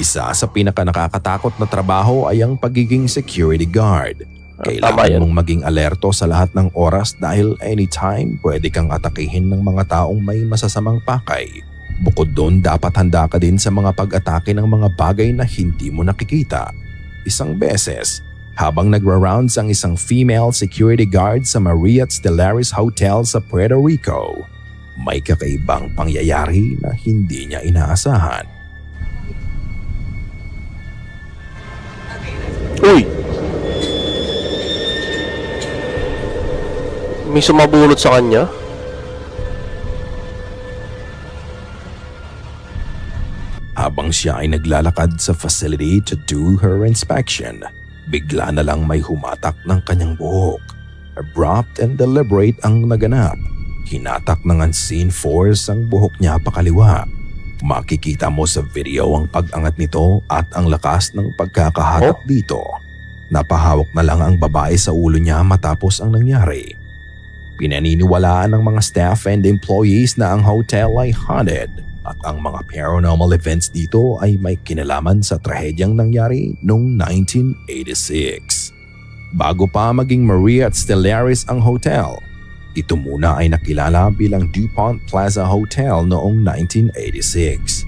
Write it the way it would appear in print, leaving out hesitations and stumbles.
Isa sa pinaka-nakakatakot na trabaho ay ang pagiging security guard. Kailangan mong maging alerto sa lahat ng oras dahil anytime pwede kang atakihin ng mga taong may masasamang pakay. Bukod doon, dapat handa ka din sa mga pag-atake ng mga bagay na hindi mo nakikita. Isang beses, habang nagra-rounds ang isang female security guard sa Marriott Stellaris Hotel sa Puerto Rico, may kakaibang pangyayari na hindi niya inaasahan. Uy! May sumabulot sa kanya? Habang siya ay naglalakad sa facility to do her inspection, bigla na lang may humatak ng kanyang buhok. Abrupt and deliberate ang naganap. Hinatak ng unseen force ang buhok niya pakaliwa. Makikita mo sa video ang pag-angat nito at ang lakas ng pagkakahatak dito. Napahawak na lang ang babae sa ulo niya matapos ang nangyari. Pinaniniwalaan ng mga staff and employees na ang hotel ay haunted at ang mga paranormal events dito ay may kinalaman sa trahedyang nangyari noong 1986. Bago pa maging Marriott Stellaris ang hotel, ito muna ay nakilala bilang DuPont Plaza Hotel noong 1986.